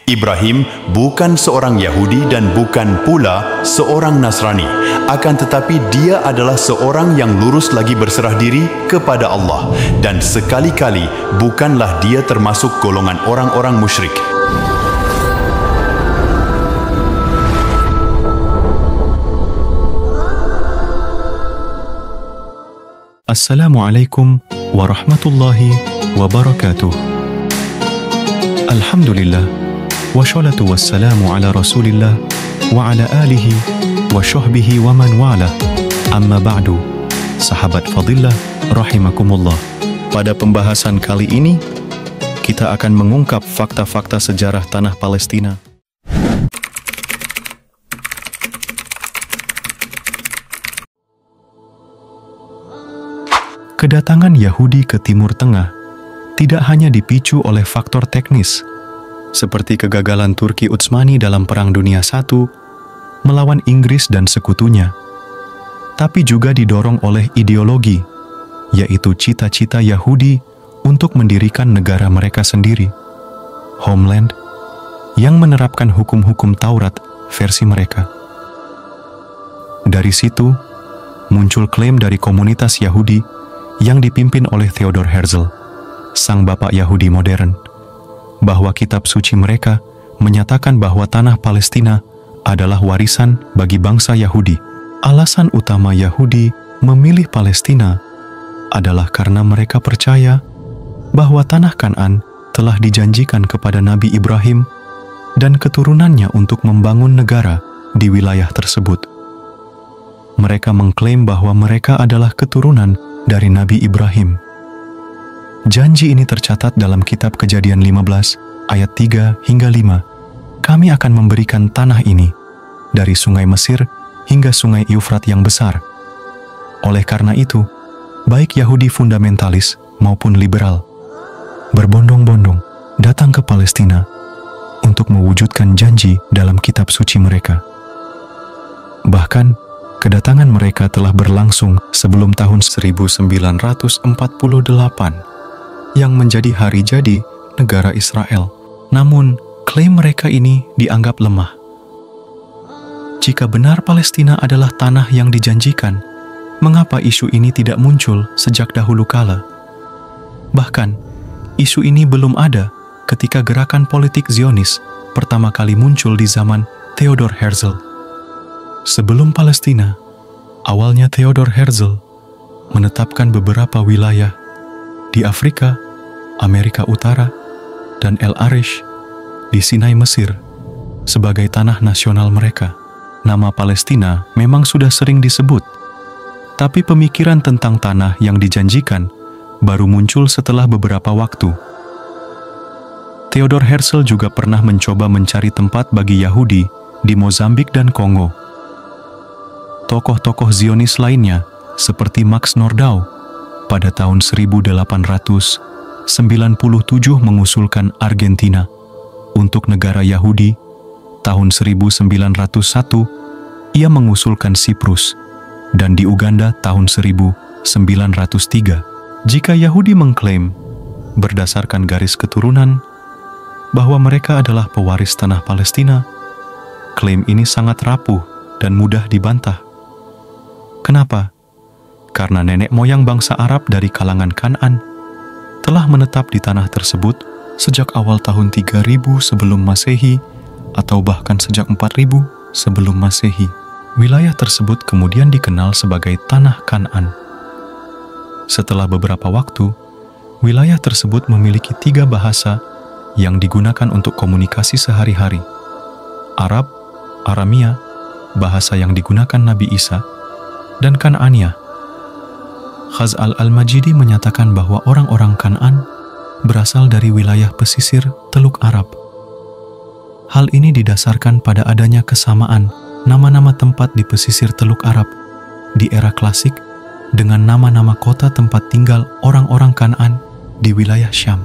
Ibrahim bukan seorang Yahudi dan bukan pula seorang Nasrani, akan tetapi dia adalah seorang yang lurus lagi berserah diri kepada Allah, dan sekali-kali bukanlah dia termasuk golongan orang-orang musyrik. Assalamualaikum warahmatullahi wabarakatuh. Alhamdulillah, wassalatu wassalamu ala rasulillah wa ala alihi wa syahbihi wa man wala. Amma ba'du, sahabat fadillah rahimakumullah. Pada pembahasan kali ini, kita akan mengungkap fakta-fakta sejarah tanah Palestina. Kedatangan Yahudi ke Timur Tengah tidak hanya dipicu oleh faktor teknis, seperti kegagalan Turki Utsmani dalam Perang Dunia I melawan Inggris dan sekutunya, tapi juga didorong oleh ideologi, yaitu cita-cita Yahudi untuk mendirikan negara mereka sendiri, homeland, yang menerapkan hukum-hukum Taurat versi mereka. Dari situ, muncul klaim dari komunitas Yahudi yang dipimpin oleh Theodor Herzl, sang bapak Yahudi modern, bahwa kitab suci mereka menyatakan bahwa tanah Palestina adalah warisan bagi bangsa Yahudi. Alasan utama Yahudi memilih Palestina adalah karena mereka percaya bahwa tanah Kan'an telah dijanjikan kepada Nabi Ibrahim dan keturunannya untuk membangun negara di wilayah tersebut. Mereka mengklaim bahwa mereka adalah keturunan dari Nabi Ibrahim. Janji ini tercatat dalam kitab Kejadian 15 ayat 3 hingga 5. Kami akan memberikan tanah ini dari sungai Mesir hingga sungai Eufrat yang besar. Oleh karena itu, baik Yahudi fundamentalis maupun liberal berbondong-bondong datang ke Palestina untuk mewujudkan janji dalam kitab suci mereka. Bahkan, kedatangan mereka telah berlangsung sebelum tahun 1948 yang menjadi hari jadi negara Israel. Namun, klaim mereka ini dianggap lemah. Jika benar Palestina adalah tanah yang dijanjikan, mengapa isu ini tidak muncul sejak dahulu kala? Bahkan, isu ini belum ada ketika gerakan politik Zionis pertama kali muncul di zaman Theodor Herzl. Sebelum Palestina, awalnya Theodor Herzl menetapkan beberapa wilayah di Afrika, Amerika Utara, dan El Arish di Sinai Mesir sebagai tanah nasional mereka. Nama Palestina memang sudah sering disebut, tapi pemikiran tentang tanah yang dijanjikan baru muncul setelah beberapa waktu. Theodor Herzl juga pernah mencoba mencari tempat bagi Yahudi di Mozambik dan Kongo. Tokoh-tokoh Zionis lainnya, seperti Max Nordau, pada tahun 1897 mengusulkan Argentina untuk negara Yahudi. Tahun 1901, ia mengusulkan Siprus, dan di Uganda tahun 1903. Jika Yahudi mengklaim, berdasarkan garis keturunan, bahwa mereka adalah pewaris tanah Palestina, klaim ini sangat rapuh dan mudah dibantah. Kenapa? Karena nenek moyang bangsa Arab dari kalangan Kan'an telah menetap di tanah tersebut sejak awal tahun 3000 sebelum Masehi atau bahkan sejak 4000 sebelum Masehi. Wilayah tersebut kemudian dikenal sebagai Tanah Kan'an. Setelah beberapa waktu, wilayah tersebut memiliki 3 bahasa yang digunakan untuk komunikasi sehari-hari. Arab, Aramia, bahasa yang digunakan Nabi Isa, dan Kan'ania. Khaz'al al-Majidi menyatakan bahwa orang-orang Kan'an berasal dari wilayah pesisir Teluk Arab. Hal ini didasarkan pada adanya kesamaan nama-nama tempat di pesisir Teluk Arab di era klasik dengan nama-nama kota tempat tinggal orang-orang Kan'an di wilayah Syam.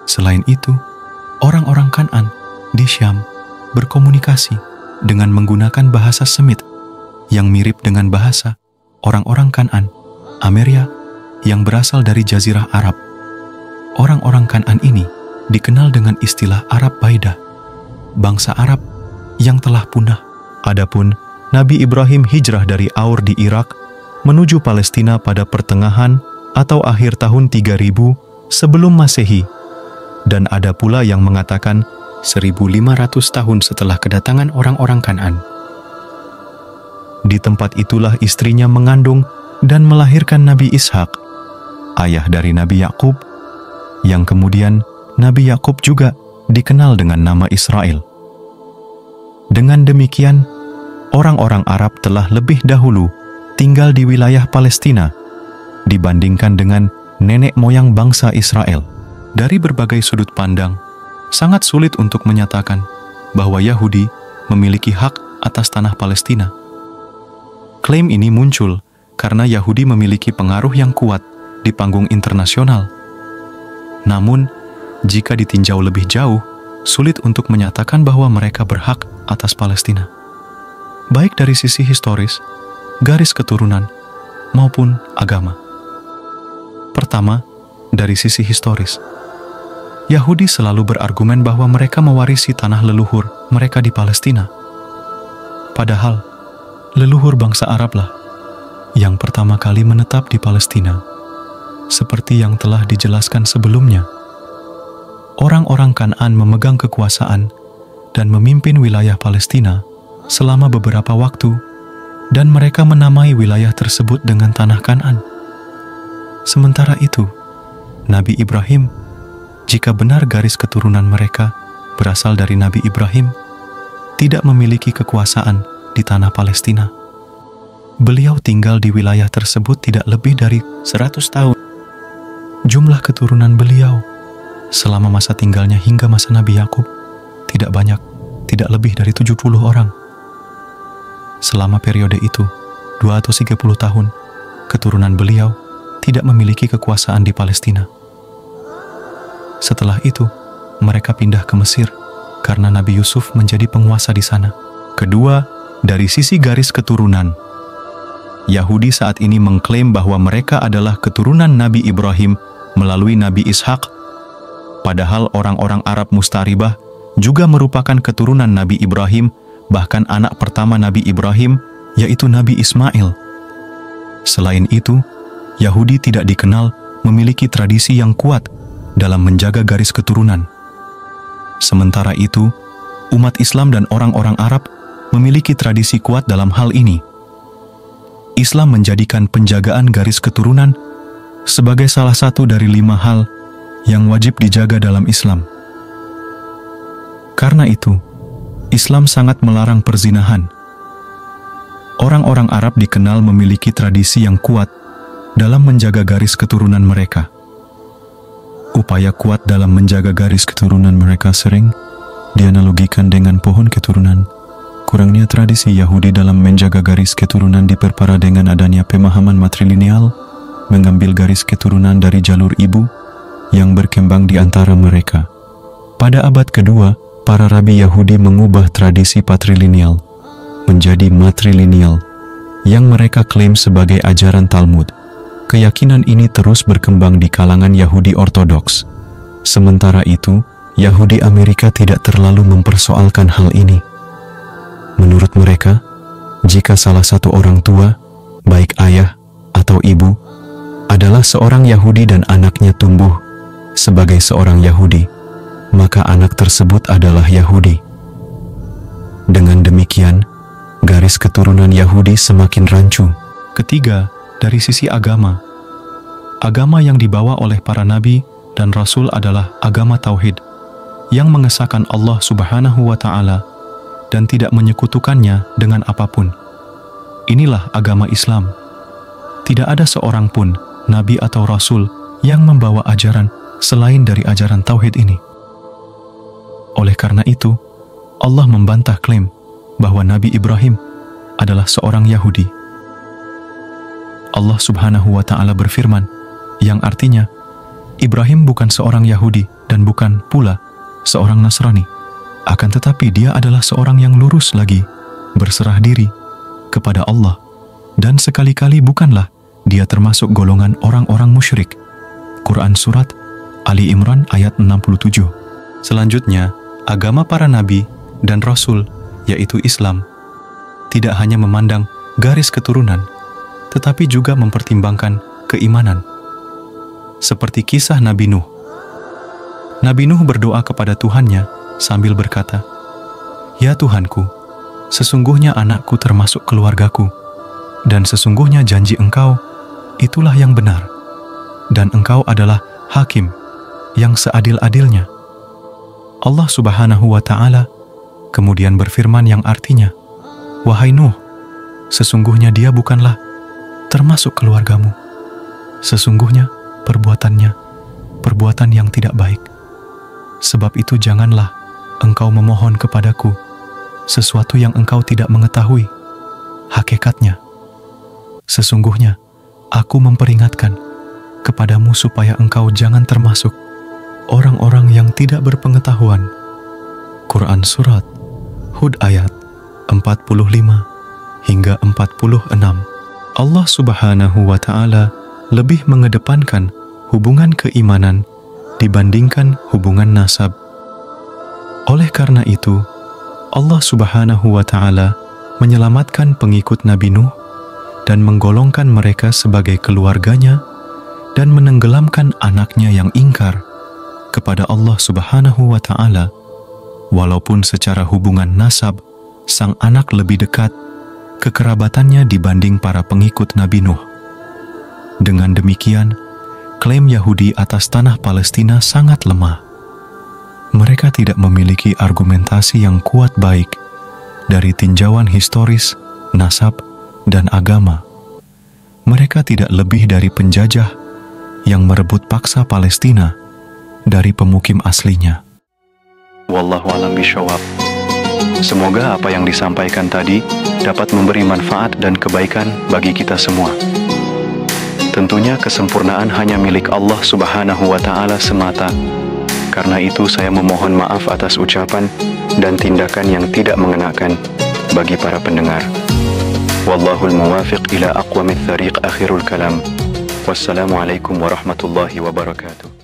Selain itu, orang-orang Kan'an di Syam berkomunikasi dengan menggunakan bahasa Semit yang mirip dengan bahasa orang-orang Kan'an, Ameria, yang berasal dari Jazirah Arab. Orang-orang Kan'an ini dikenal dengan istilah Arab Baidah, bangsa Arab yang telah punah. Adapun Nabi Ibrahim hijrah dari Aur di Irak menuju Palestina pada pertengahan atau akhir tahun 3000 sebelum Masehi. Dan ada pula yang mengatakan 1500 tahun setelah kedatangan orang-orang Kan'an. Di tempat itulah istrinya mengandung dan melahirkan Nabi Ishak, ayah dari Nabi Yakub, yang kemudian Nabi Yakub juga dikenal dengan nama Israel. Dengan demikian, orang-orang Arab telah lebih dahulu tinggal di wilayah Palestina dibandingkan dengan nenek moyang bangsa Israel. Dari berbagai sudut pandang, sangat sulit untuk menyatakan bahwa Yahudi memiliki hak atas tanah Palestina. Klaim ini muncul karena Yahudi memiliki pengaruh yang kuat di panggung internasional. Namun, jika ditinjau lebih jauh, sulit untuk menyatakan bahwa mereka berhak atas Palestina, baik dari sisi historis, garis keturunan, maupun agama. Pertama, dari sisi historis, Yahudi selalu berargumen bahwa mereka mewarisi tanah leluhur mereka di Palestina. Padahal, leluhur bangsa Arablah yang pertama kali menetap di Palestina. Seperti yang telah dijelaskan sebelumnya, orang-orang Kan'an memegang kekuasaan dan memimpin wilayah Palestina selama beberapa waktu, dan mereka menamai wilayah tersebut dengan tanah Kan'an. Sementara itu, Nabi Ibrahim, jika benar garis keturunan mereka berasal dari Nabi Ibrahim, tidak memiliki kekuasaan di tanah Palestina. Beliau tinggal di wilayah tersebut tidak lebih dari 100 tahun. Jumlah keturunan beliau selama masa tinggalnya hingga masa Nabi Yakub tidak banyak, tidak lebih dari 70 orang. Selama periode itu, 2 atau 30 tahun, keturunan beliau tidak memiliki kekuasaan di Palestina. Setelah itu, mereka pindah ke Mesir karena Nabi Yusuf menjadi penguasa di sana. Kedua, dari sisi garis keturunan, Yahudi saat ini mengklaim bahwa mereka adalah keturunan Nabi Ibrahim melalui Nabi Ishak, padahal orang-orang Arab Mustaribah juga merupakan keturunan Nabi Ibrahim, bahkan anak pertama Nabi Ibrahim, yaitu Nabi Ismail. Selain itu, Yahudi tidak dikenal memiliki tradisi yang kuat dalam menjaga garis keturunan. Sementara itu, umat Islam dan orang-orang Arab memiliki tradisi kuat dalam hal ini. Islam menjadikan penjagaan garis keturunan sebagai salah satu dari 5 hal yang wajib dijaga dalam Islam. Karena itu, Islam sangat melarang perzinahan. Orang-orang Arab dikenal memiliki tradisi yang kuat dalam menjaga garis keturunan mereka. Upaya kuat dalam menjaga garis keturunan mereka sering dianalogikan dengan pohon keturunan. Kurangnya tradisi Yahudi dalam menjaga garis keturunan diperparah dengan adanya pemahaman matrilineal, mengambil garis keturunan dari jalur ibu yang berkembang di antara mereka. Pada abad kedua, para rabi Yahudi mengubah tradisi patrilineal menjadi matrilineal yang mereka klaim sebagai ajaran Talmud. Keyakinan ini terus berkembang di kalangan Yahudi Ortodoks. Sementara itu, Yahudi Amerika tidak terlalu mempersoalkan hal ini. Menurut mereka, jika salah satu orang tua, baik ayah atau ibu, adalah seorang Yahudi dan anaknya tumbuh sebagai seorang Yahudi, maka anak tersebut adalah Yahudi. Dengan demikian, garis keturunan Yahudi semakin rancu. Ketiga, dari sisi agama. Agama yang dibawa oleh para nabi dan rasul adalah agama tauhid, yang mengesahkan Allah Subhanahu wa Ta'ala dan tidak menyekutukannya dengan apapun. Inilah agama Islam. Tidak ada seorang pun nabi atau rasul yang membawa ajaran selain dari ajaran tauhid ini. Oleh karena itu, Allah membantah klaim bahwa Nabi Ibrahim adalah seorang Yahudi. Allah Subhanahu wa Ta'ala berfirman, yang artinya, Ibrahim bukan seorang Yahudi dan bukan pula seorang Nasrani. Akan tetapi dia adalah seorang yang lurus lagi, berserah diri kepada Allah, dan sekali-kali bukanlah dia termasuk golongan orang-orang musyrik. Quran Surat Ali Imran ayat 67. Selanjutnya, agama para nabi dan Rasul, yaitu Islam, tidak hanya memandang garis keturunan, tetapi juga mempertimbangkan keimanan. Seperti kisah Nabi Nuh. Nabi Nuh berdoa kepada Tuhannya sambil berkata, "Ya Tuhanku, sesungguhnya anakku termasuk keluargaku, dan sesungguhnya janji Engkau itulah yang benar, dan Engkau adalah hakim yang seadil-adilnya." Allah Subhanahu wa Ta'ala kemudian berfirman yang artinya, "Wahai Nuh, sesungguhnya dia bukanlah termasuk keluargamu. Sesungguhnya perbuatannya perbuatan yang tidak baik. Sebab itu janganlah engkau memohon kepadaku sesuatu yang engkau tidak mengetahui hakikatnya. Sesungguhnya aku memperingatkan kepadamu supaya engkau jangan termasuk orang-orang yang tidak berpengetahuan." Quran Surat Hud ayat 45 hingga 46. Allah Subhanahu wa Ta'ala lebih mengedepankan hubungan keimanan dibandingkan hubungan nasab. Oleh karena itu, Allah Subhanahu wa Ta'ala menyelamatkan pengikut Nabi Nuh dan menggolongkan mereka sebagai keluarganya dan menenggelamkan anaknya yang ingkar kepada Allah Subhanahu wa Ta'ala, walaupun secara hubungan nasab sang anak lebih dekat kekerabatannya dibanding para pengikut Nabi Nuh. Dengan demikian, klaim Yahudi atas tanah Palestina sangat lemah. Mereka tidak memiliki argumentasi yang kuat baik dari tinjauan historis, nasab, dan agama. Mereka tidak lebih dari penjajah yang merebut paksa Palestina dari pemukim aslinya. Wallahu a'lam bishawab. Semoga apa yang disampaikan tadi dapat memberi manfaat dan kebaikan bagi kita semua. Tentunya kesempurnaan hanya milik Allah Subhanahu wa Ta'ala semata. Karena itu saya memohon maaf atas ucapan dan tindakan yang tidak mengenakan bagi para pendengar. Wallahul muwafiq ila aqwamit thariq akhirul kalam. Wassalamualaikum warahmatullahi wabarakatuh.